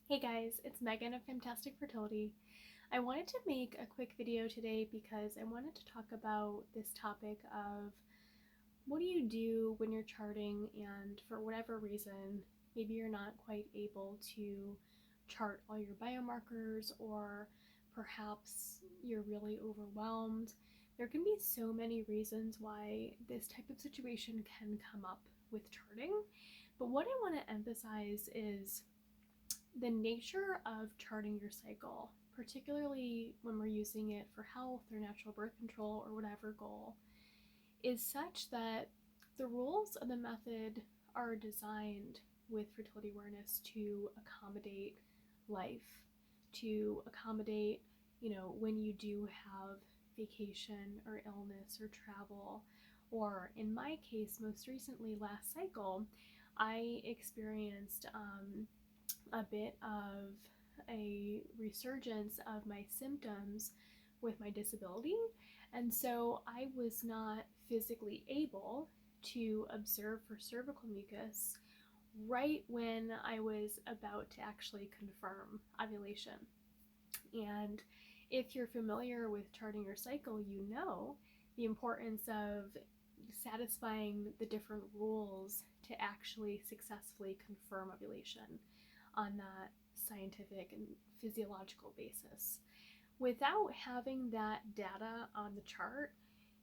Hey guys, it's Megan of Fantastic Fertility. I wanted to make a quick video today because I wanted to talk about this topic of what do you do when you're charting and for whatever reason, maybe you're not quite able to chart all your biomarkers, or perhaps you're really overwhelmed. There can be so many reasons why this type of situation can come up with charting, but what I want to emphasize is the nature of charting your cycle, particularly when we're using it for health or natural birth control or whatever goal, is such that the rules of the method are designed with fertility awareness to accommodate life, to accommodate, when you do have vacation or illness or travel, or in my case, most recently last cycle, I experienced a bit of a resurgence of my symptoms with my disability. And so I was not physically able to observe for cervical mucus right when I was about to actually confirm ovulation. And if you're familiar with charting your cycle, you know the importance of satisfying the different rules to actually successfully confirm ovulation on that scientific and physiological basis. Without having that data on the chart,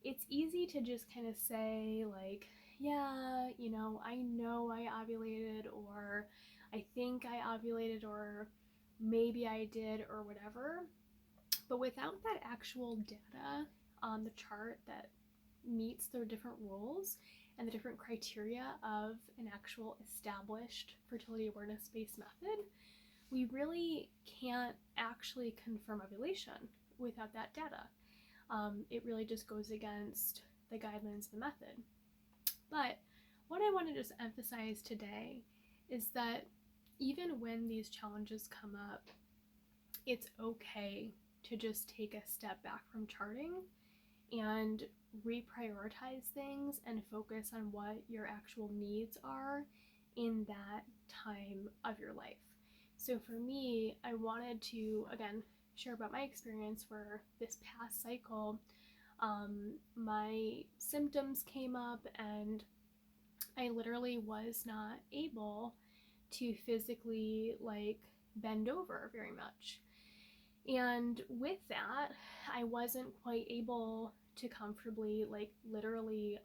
it's easy to just kind of say, like, yeah, I know I ovulated, or I think I ovulated, or maybe I did, or whatever. But without that actual data on the chart that meets the different rules and the different criteria of an actual established fertility awareness based method, we really can't actually confirm ovulation without that data. It really just goes against the guidelines of the method. But what I want to just emphasize today is that even when these challenges come up, it's okay to just take a step back from charting and reprioritize things and focus on what your actual needs are in that time of your life. So for me, I wanted to, again, share about my experience where this past cycle, my symptoms came up and I literally was not able to physically bend over very much. And with that, I wasn't quite able to comfortably literally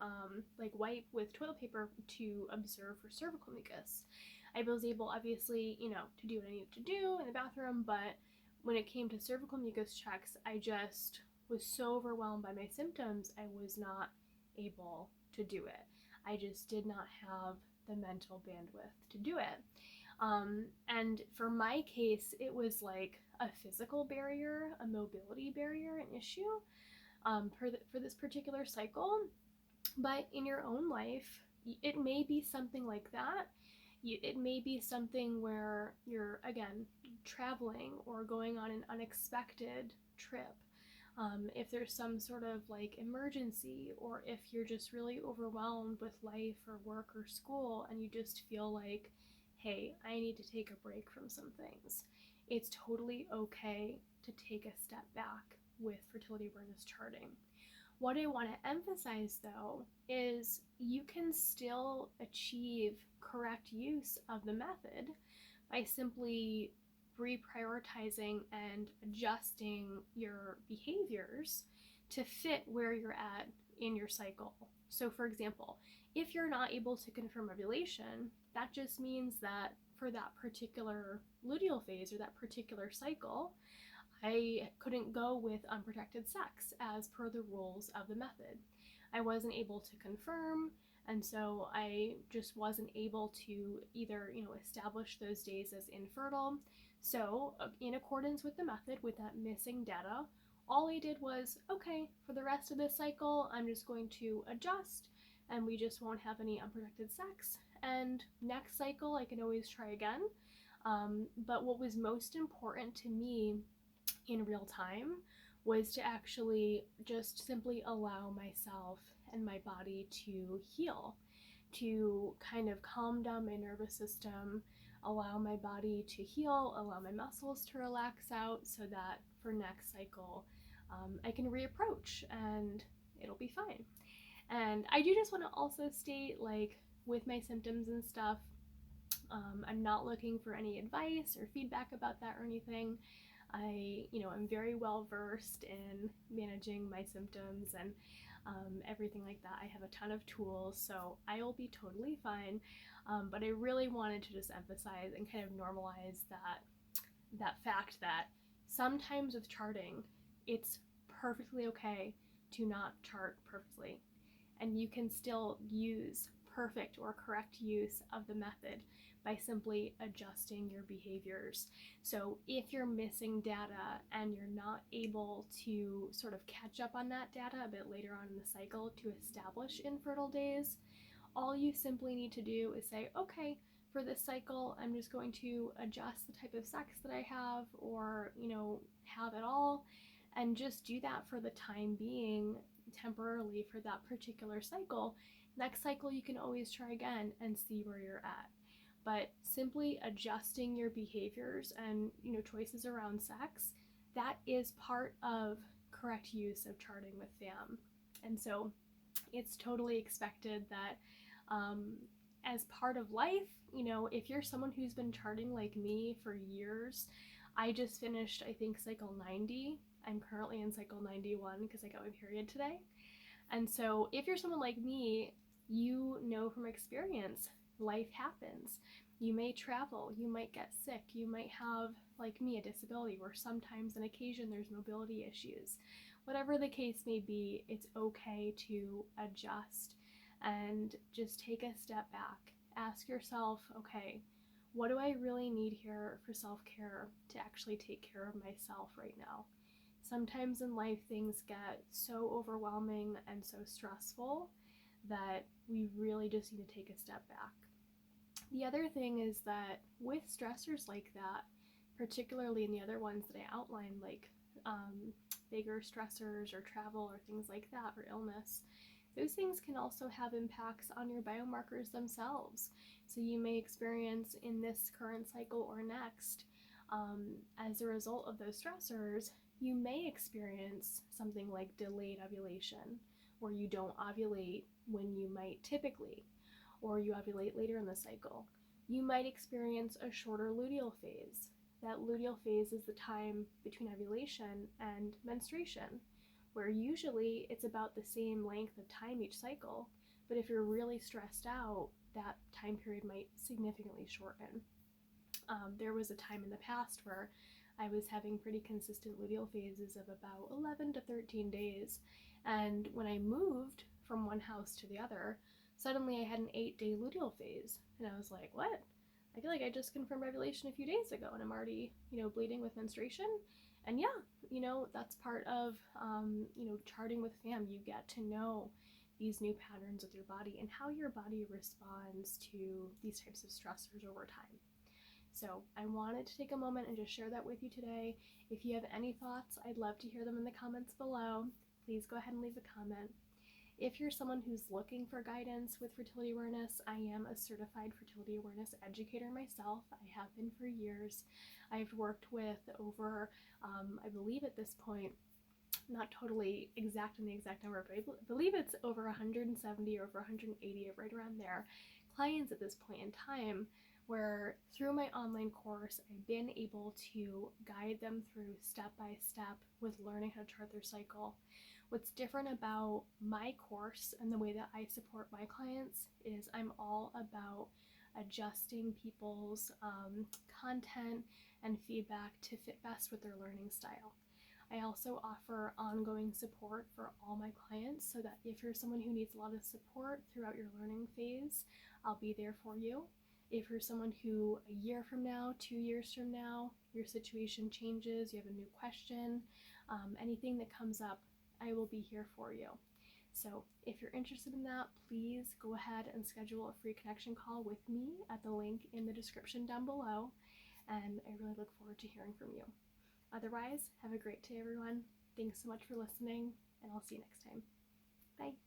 wipe with toilet paper to observe for cervical mucus. I was able, obviously, to do what I needed to do in the bathroom, but when it came to cervical mucus checks, I just was so overwhelmed by my symptoms, I was not able to do it. I just did not have the mental bandwidth to do it. And for my case, it was like a physical barrier, a mobility barrier, an issue for this particular cycle. But in your own life, it may be something like that. It may be something where you're, again, traveling or going on an unexpected trip. If there's some sort of emergency, or if you're just really overwhelmed with life or work or school and you just feel like, hey, I need to take a break from some things, it's totally okay to take a step back with fertility awareness charting. What I want to emphasize, though, is you can still achieve correct use of the method by simply reprioritizing and adjusting your behaviors to fit where you're at in your cycle. So, for example, if you're not able to confirm ovulation, that just means that for that particular luteal phase or that particular cycle, I couldn't go with unprotected sex as per the rules of the method. I wasn't able to confirm, and so I just wasn't able to either, establish those days as infertile. So, in accordance with the method, with that missing data, all I did was, okay, for the rest of this cycle, I'm just going to adjust and we just won't have any unprotected sex. And next cycle, I can always try again. But what was most important to me in real time was to actually just simply allow myself and my body to heal, to kind of calm down my nervous system, allow my body to heal, allow my muscles to relax out so that for next cycle I can reapproach and it'll be fine. And I do just want to also state, like, with my symptoms and stuff, I'm not looking for any advice or feedback about that or anything. I'm very well versed in managing my symptoms and everything like that. I have a ton of tools, so I will be totally fine. But I really wanted to just emphasize and kind of normalize that fact that sometimes with charting, it's perfectly okay to not chart perfectly, and you can still use perfect or correct use of the method by simply adjusting your behaviors. So if you're missing data and you're not able to sort of catch up on that data a bit later on in the cycle to establish infertile days, all you simply need to do is say, okay, for this cycle, I'm just going to adjust the type of sex that I have, or, have it all, and just do that for the time being, temporarily for that particular cycle. Next cycle, you can always try again and see where you're at. But simply adjusting your behaviors and, choices around sex, that is part of correct use of charting with FAM. And so it's totally expected that as part of life, if you're someone who's been charting like me for years, I just finished, I think, cycle 90. I'm currently in cycle 91 because I got my period today. And so if you're someone like me, you know from experience, life happens. You may travel, you might get sick, you might have, like me, a disability where sometimes on occasion there's mobility issues. Whatever the case may be, it's okay to adjust and just take a step back. Ask yourself, okay, what do I really need here for self-care to actually take care of myself right now? Sometimes in life things get so overwhelming and so stressful that we really just need to take a step back. The other thing is that with stressors like that, particularly in the other ones that I outlined, like bigger stressors or travel or things like that, or illness, those things can also have impacts on your biomarkers themselves. So you may experience in this current cycle or next, as a result of those stressors, you may experience something like delayed ovulation, where you don't ovulate when you might typically, or you ovulate later in the cycle. You might experience a shorter luteal phase. That luteal phase is the time between ovulation and menstruation, where usually it's about the same length of time each cycle, but if you're really stressed out, that time period might significantly shorten. There was a time in the past where I was having pretty consistent luteal phases of about 11 to 13 days, and when I moved from one house to the other, suddenly I had an 8-day luteal phase, and I was like, what? I feel like I just confirmed ovulation a few days ago and I'm already, bleeding with menstruation. And yeah, that's part of, charting with FAM. You get to know these new patterns with your body and how your body responds to these types of stressors over time. So I wanted to take a moment and just share that with you today. If you have any thoughts, I'd love to hear them in the comments below. Please go ahead and leave a comment. If you're someone who's looking for guidance with fertility awareness, I am a certified fertility awareness educator myself. I have been for years. I've worked with over, I believe at this point, not totally exact in the exact number, but I believe it's over 170 or over 180, right around there, clients at this point in time, where through my online course, I've been able to guide them through step by step with learning how to chart their cycle. What's different about my course and the way that I support my clients is I'm all about adjusting people's content and feedback to fit best with their learning style. I also offer ongoing support for all my clients, so that if you're someone who needs a lot of support throughout your learning phase, I'll be there for you. If you're someone who a year from now, 2 years from now, your situation changes, you have a new question, anything that comes up, I will be here for you. So if you're interested in that, please go ahead and schedule a free connection call with me at the link in the description down below, and I really look forward to hearing from you. Otherwise, have a great day, everyone. Thanks so much for listening, and I'll see you next time. Bye.